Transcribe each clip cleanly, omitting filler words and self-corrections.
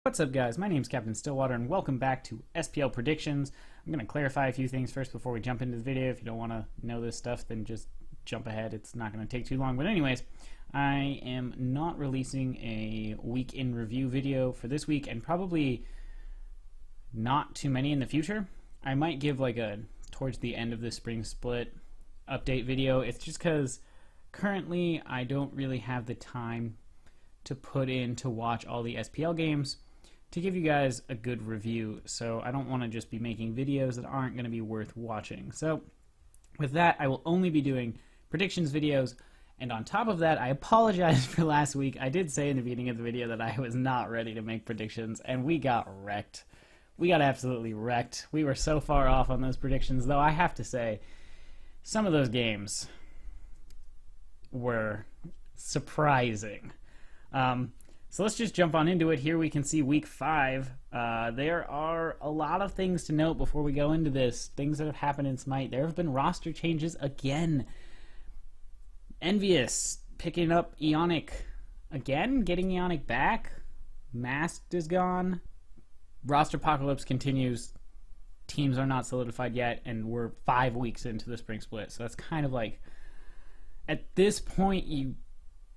What's up, guys? My name is Captain Stillwater, and welcome back to SPL Predictions. I'm going to clarify a few things first before we jump into the video. If you don't want to know this stuff, then just jump ahead. It's not going to take too long. But anyways, I am not releasing a week in review video for this week, and probably not too many in the future. I might give like a towards the end of the spring split update video. It's just because currently I don't really have the time to put in to watch all the SPL games to give you guys a good review, so I don't want to just be making videos that aren't going to be worth watching. So with that, I will only be doing predictions videos, and on top of that, I apologize for last week. I did say in the beginning of the video that I was not ready to make predictions, and we got wrecked. We got absolutely wrecked. We were so far off on those predictions, though I have to say, some of those games were surprising. So let's just jump on into it. Here we can see week 5. There are a lot of things to note before we go into this. Things that have happened in Smite. There have been roster changes again. Envious picking up Ionic again, getting Ionic back. Masked is gone. Roster apocalypse continues. Teams are not solidified yet, and we're 5 weeks into the spring split. So that's kind of like, at this point, you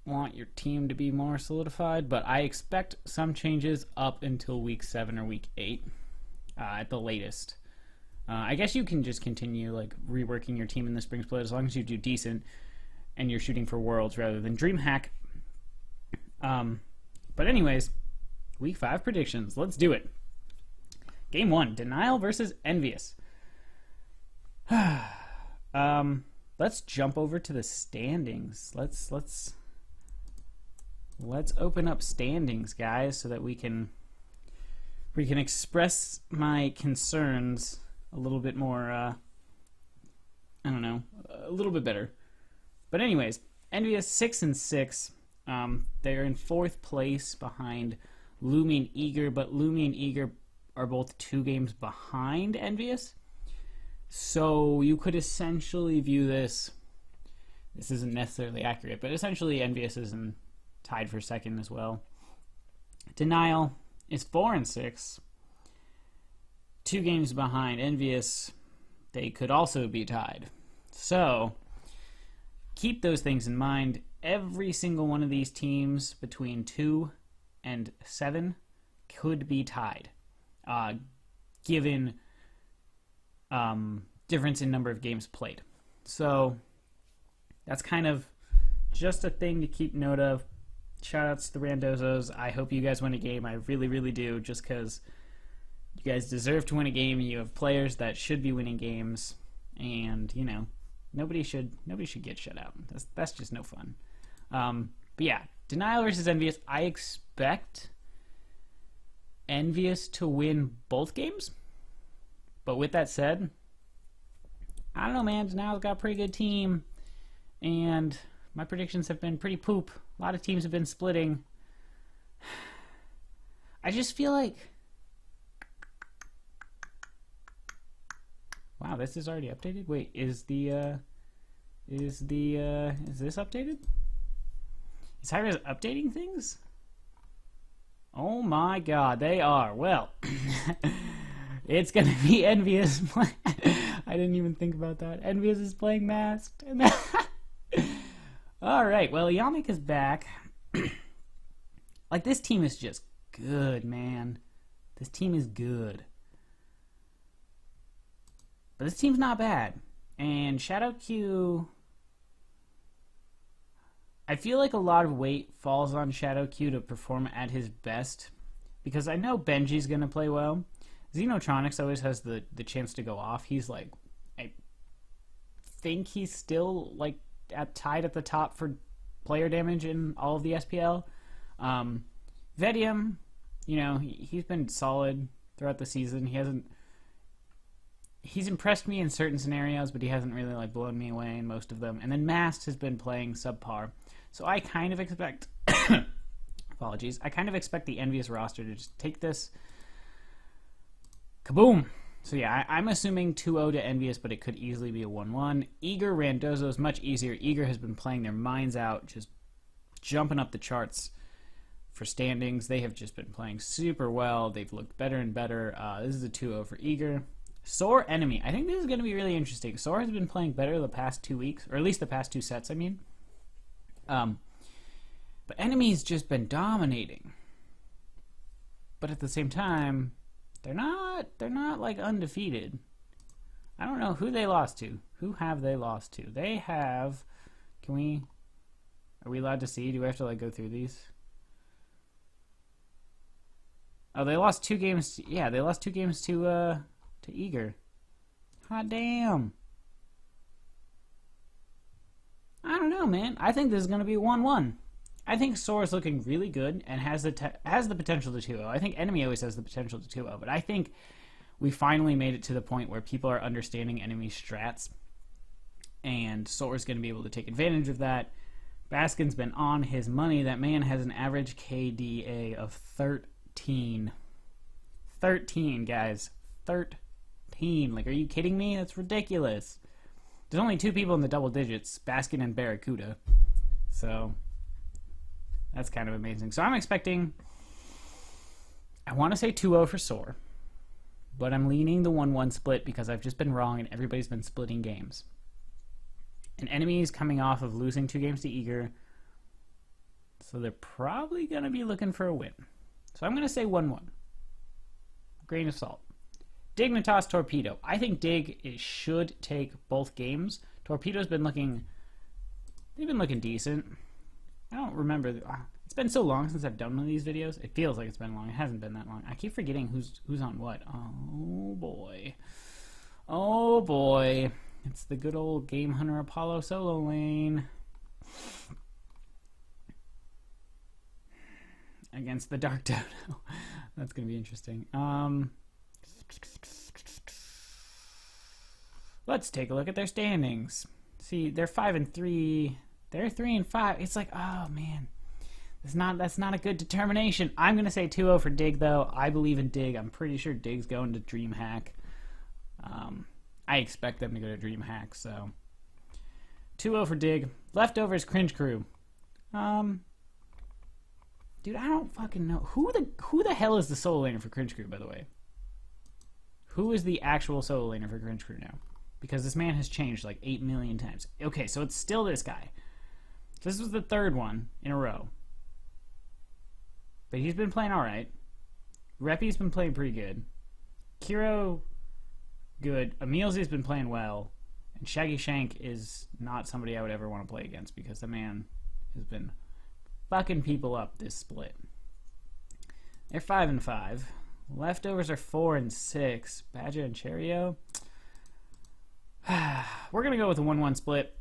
want your team to be more solidified, but I expect some changes up until week 7 or week 8 at the latest. I guess you can just continue like reworking your team in the spring split as long as you do decent and you're shooting for worlds rather than DreamHack. But anyways, week 5 predictions. Let's do it. Game 1, Denial versus Envious. Let's jump over to the standings. Let's open up standings, guys, so that we can express my concerns a little bit more, I don't know, a little bit better. But anyways, Envious 6-6. They're in 4th place behind Lumi and Eager, but Lumi and Eager are both 2 games behind Envious. So you could essentially view this isn't necessarily accurate, but essentially Envious is tied for 2nd as well. Denial is 4-6. 2 games behind Envious. They could also be tied. So keep those things in mind. Every single one of these teams between 2 and 7 could be tied, given difference in number of games played. So that's kind of just a thing to keep note of. Shoutouts to the Randozos. I hope you guys win a game. I really, really do, just because you guys deserve to win a game. You have players that should be winning games, and you know, nobody should get shut out. That's just no fun. But yeah, Denial versus Envious. I expect Envious to win both games. But with that said, I don't know, man. Denial's got a pretty good team, and my predictions have been pretty poop. A lot of teams have been splitting. I just feel like, wow, this is already updated? Wait, is this updated? Is Hyra's updating things? Oh my god, they are. Well, it's gonna be Envious. I didn't even think about that. Envious is playing Masked. Alright, well, Ionic is back. Like, this team is just good, man. This team is good. But this team's not bad. And Shadow Q, I feel like a lot of weight falls on Shadow Q to perform at his best, because I know Benji's going to play well. Xenotronics always has the chance to go off. He's like, I think he's still like tied at the top for player damage in all of the SPL. Vedium, you know, he's been solid throughout the season. He's impressed me in certain scenarios, but he hasn't really like blown me away in most of them. And then Mast has been playing subpar. So I kind of expect apologies. I kind of expect the Envious roster to just take this kaboom. So yeah, I'm assuming 2-0 to Envious, but it could easily be a 1-1. Eager Randozzo is much easier. Eager has been playing their minds out, just jumping up the charts for standings. They have just been playing super well. They've looked better and better. This is a 2-0 for Eager. Soar Enemy. I think this is going to be really interesting. Soar has been playing better the past 2 weeks, or at least the past 2 sets, I mean. But Enemy's just been dominating. But at the same time, they're not like undefeated. I don't know who they lost to. Who have they lost to? They have, are we allowed to see? Do we have to like go through these? Oh, they lost 2 games. Yeah, they lost 2 games to Eager. Hot damn. I don't know, man. I think this is going to be 1-1. I think Soar is looking really good and has the potential to 2-0. I think Enemy always has the potential to 2-0, but I think we finally made it to the point where people are understanding Enemy strats, and Soar is going to be able to take advantage of that. Baskin's been on his money. That man has an average KDA of 13. 13, guys. 13. Like, are you kidding me? That's ridiculous. There's only 2 people in the double digits, Baskin and Barracuda. So that's kind of amazing. So I'm expecting, I want to say 2-0 for Soar, but I'm leaning the 1-1 split because I've just been wrong and everybody's been splitting games. And Enemy is coming off of losing 2 games to Eager, so they're probably going to be looking for a win. So I'm going to say 1-1. Grain of salt. Dignitas Torpedo. I think Dig should take both games. Torpedo's been looking, they've been looking decent. I don't remember. It's been so long since I've done one of these videos. It feels like it's been long. It hasn't been that long. I keep forgetting who's on what. Oh boy. Oh boy. It's the good old Game Hunter Apollo solo lane. Against the Dark Dodo. That's going to be interesting. Let's take a look at their standings. See, they're 5-3. They're 3-5. It's like, oh man, that's not a good determination. I'm gonna say 2-0 for Dig though. I believe in Dig. I'm pretty sure Dig's going to DreamHack. I expect them to go to DreamHack. So 2-0 for Dig. Leftovers Cringe Crew. Dude, I don't fucking know who the hell is the solo laner for Cringe Crew, by the way. Who is the actual solo laner for Cringe Crew now? Because this man has changed like 8 million times. Okay, so it's still this guy. This was the 3rd one in a row. But he's been playing alright. Reppy's been playing pretty good. Kiro, good. Emilzy's been playing well. And Shaggy Shank is not somebody I would ever want to play against because the man has been fucking people up this split. They're 5-5. Leftovers are 4-6. Badger and Cheerio. We're going to go with a 1-1 split.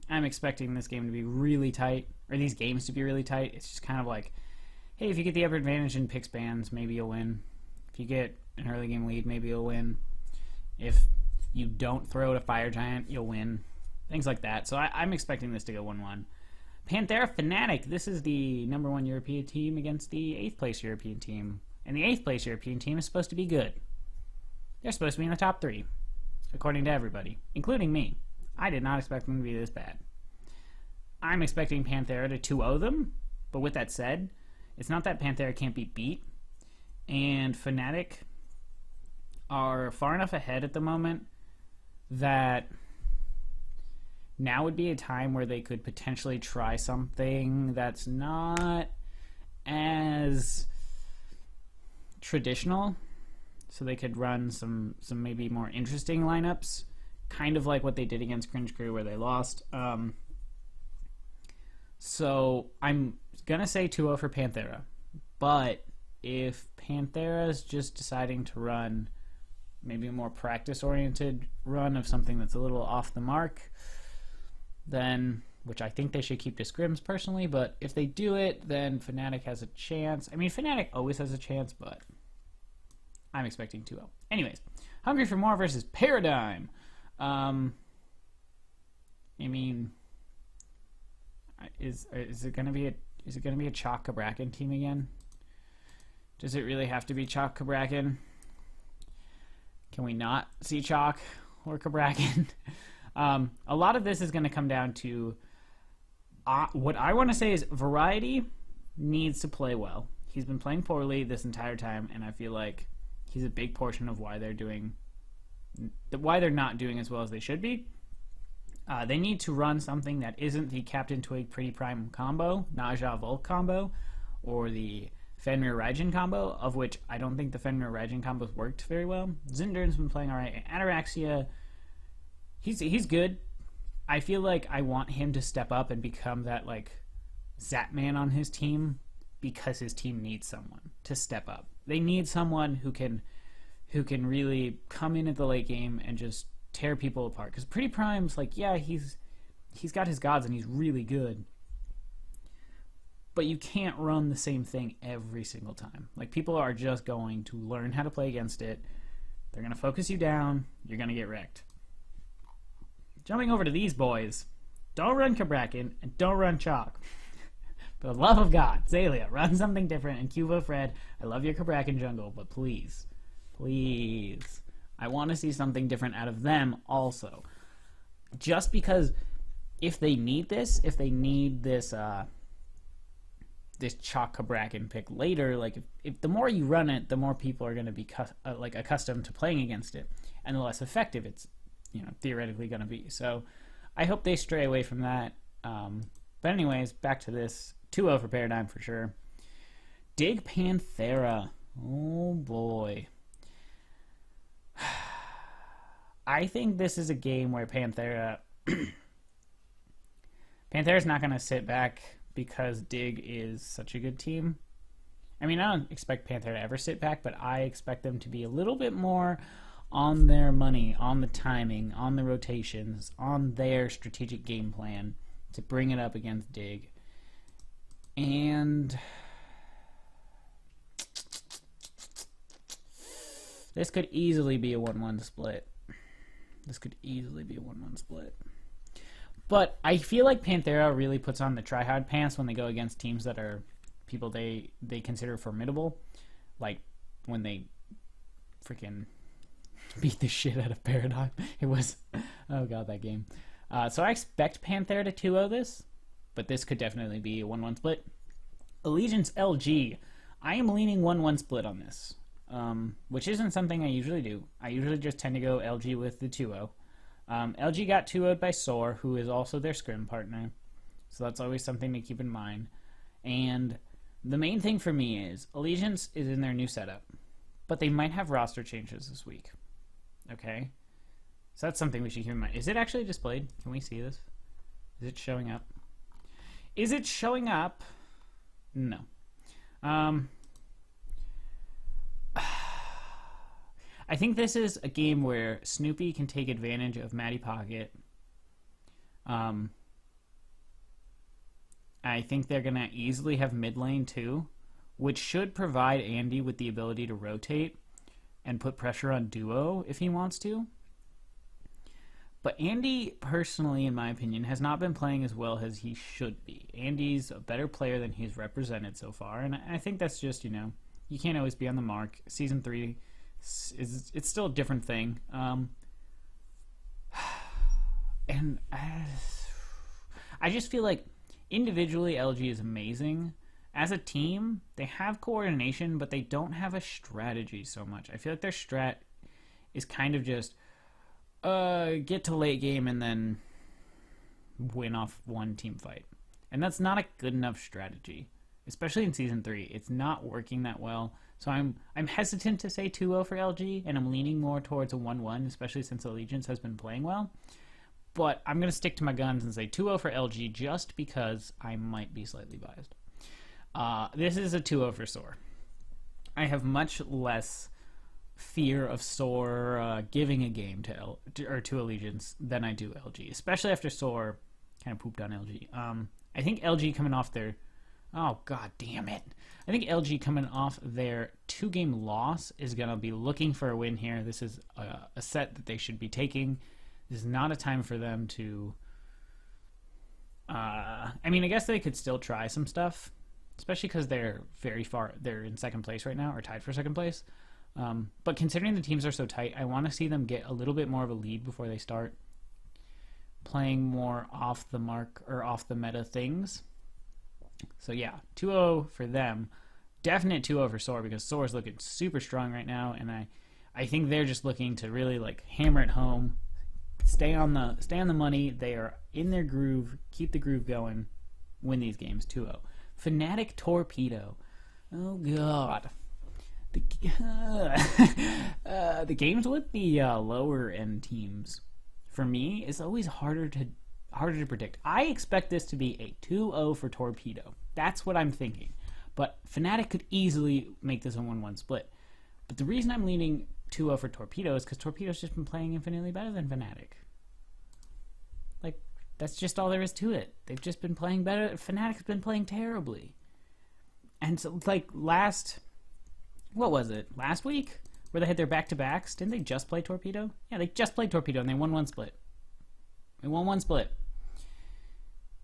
I'm expecting this game to be really tight, or these games to be really tight. It's just kind of like, hey, if you get the upper advantage in pick spans, maybe you'll win. If you get an early game lead, maybe you'll win. If you don't throw at a Fire Giant, you'll win. Things like that. So I'm expecting this to go 1-1. Panthera Fnatic. This is the #1 European team against the 8th place European team. And the 8th place European team is supposed to be good. They're supposed to be in the top 3, according to everybody, including me. I did not expect them to be this bad. I'm expecting Panthera to 2-0 them, but with that said, it's not that Panthera can't be beat. And Fnatic are far enough ahead at the moment that now would be a time where they could potentially try something that's not as traditional. So they could run some maybe more interesting lineups, kind of like what they did against Cringe Crew where they lost. So I'm going to say 2-0 for Panthera. But if Panthera's just deciding to run maybe a more practice-oriented run of something that's a little off the mark, then, which I think they should keep to scrims personally, but if they do it, then Fnatic has a chance. I mean, Fnatic always has a chance, but I'm expecting 2-0. Anyways, Hungry for More versus Paradigm. I mean, is it gonna be a Chalk Kabrakan team again? Does it really have to be Chalk Kabrakan? Can we not see Chalk or Kabrakan? A lot of this is going to come down to what I want to say is variety needs to play well. He's been playing poorly this entire time, and I feel like he's a big portion of why they're not doing as well as they should be. They need to run something that isn't the Captain Twig Pretty Prime combo, Naja Volk combo, or the Fenrir Raijin combo, of which I don't think the Fenrir Raijin combos worked very well. Zindern's been playing alright. Ataraxia, he's good. I feel like I want him to step up and become that like Zapman on his team, because his team needs someone to step up. They need someone who can really come in at the late game and just tear people apart. Because Pretty Prime's like, yeah, he's got his gods and he's really good, but you can't run the same thing every single time. Like, people are just going to learn how to play against it. They're going to focus you down. You're going to get wrecked. Jumping over to these boys, don't run Cabrakan and don't run Chalk. For the love of God, Zalia, run something different. And Cuba Fred, I love your Cabrakan jungle, but please, please, I want to see something different out of them also. Just because if they need this this Chalk Cabrakan pick later, like if the more you run it, the more people are going to be like accustomed to playing against it, and the less effective it's theoretically going to be. So I hope they stray away from that. But anyways, back to this 2-0 for Paradigm for sure. Dig Panthera, oh boy. I think this is a game where Panthera's not going to sit back because Dig is such a good team. I mean, I don't expect Panthera to ever sit back, but I expect them to be a little bit more on their money, on the timing, on the rotations, on their strategic game plan to bring it up against Dig. And this could easily be a 1-1 split. But I feel like Panthera really puts on the try-hard pants when they go against teams that are people they consider formidable. Like when they freaking beat the shit out of Paradigm. It was, oh god, that game. So I expect Panthera to 2-0 this, but this could definitely be a 1-1 split. Allegiance LG. I am leaning 1-1 split on this, which isn't something I usually do. I usually just tend to go LG with the 2-0. LG got 2-0'd by Soar, who is also their scrim partner, so that's always something to keep in mind. And the main thing for me is Allegiance is in their new setup, but they might have roster changes this week. Okay? So that's something we should keep in mind. Is it actually displayed? Can we see this? Is it showing up? Is it showing up? No. I think this is a game where Snoopy can take advantage of Matty Pocket. I think they're going to easily have mid lane too, which should provide Andy with the ability to rotate and put pressure on Duo if he wants to. But Andy, personally, in my opinion, has not been playing as well as he should be. Andy's a better player than he's represented so far, and I think that's just, you can't always be on the mark. Season 3, it's still a different thing. And I just feel like individually LG is amazing. As a team, they have coordination, but they don't have a strategy so much. I feel like their strat is kind of just get to late game and then win off one team fight. And that's not a good enough strategy, especially in Season 3. It's not working that well. So I'm hesitant to say 2-0 for LG, and I'm leaning more towards a 1-1, especially since Allegiance has been playing well. But I'm going to stick to my guns and say 2-0 for LG just because I might be slightly biased. This is a 2-0 for Soar. I have much less fear of Soar giving a game to Allegiance than I do LG, especially after Soar kind of pooped on LG. I think LG coming off their... Oh, god damn it. I think LG coming off their 2-game loss is going to be looking for a win here. This is a set that they should be taking. This is not a time for them to... I guess they could still try some stuff, especially because they're very far... They're in second place right now, or tied for second place. But considering the teams are so tight, I want to see them get a little bit more of a lead before they start playing more off the mark or off the meta things. So yeah, 2-0 for them. Definite 2-0 for Soar, because Soar's looking super strong right now, and I think they're just looking to really like hammer it home, stay on the money. They are in their groove, keep the groove going, win these games 2-0. Fnatic Torpedo. Oh god. The games with the lower end teams, for me, is always harder to predict. I expect this to be a 2-0 for Torpedo. That's what I'm thinking. But Fnatic could easily make this a 1-1 split. But the reason I'm leaning 2-0 for Torpedo is because Torpedo's just been playing infinitely better than Fnatic. Like, that's just all there is to it. They've just been playing better. Fnatic's been playing terribly. And so, like, last week? Where they had their back-to-backs? Didn't they just play Torpedo? Yeah, they just played Torpedo, and they won 1 split. They won 1 split.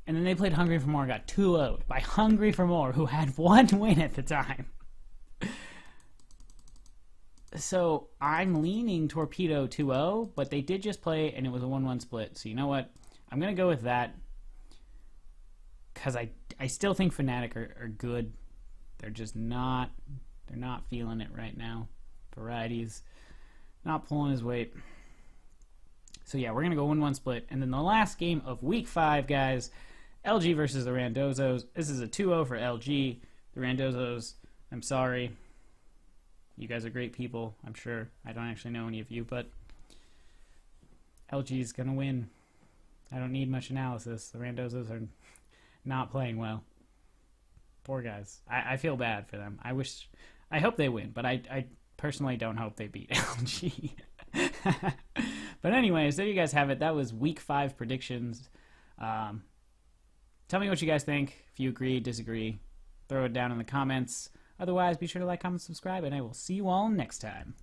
And then they played Hungry for More and got 2-0'd by Hungry for More, who had 1 win at the time. So I'm leaning Torpedo 2-0, but they did just play, and it was a 1-1 split. So you know what? I'm going to go with that, because I still think Fnatic are good. They're just not feeling it right now. Variety's not pulling his weight. So yeah, we're going to go 1-1 split. And then the last game of week 5, guys, LG versus the Randozos. This is a 2-0 for LG. The Randozos, I'm sorry. You guys are great people, I'm sure. I don't actually know any of you, but LG is going to win. I don't need much analysis. The Randozos are not playing well. Poor guys. I feel bad for them. I hope they win, but I personally don't hope they beat LG. But anyways, there you guys have it. That was week 5 predictions. Tell me what you guys think. If you agree, disagree, throw it down in the comments. Otherwise, be sure to like, comment, subscribe, and I will see you all next time.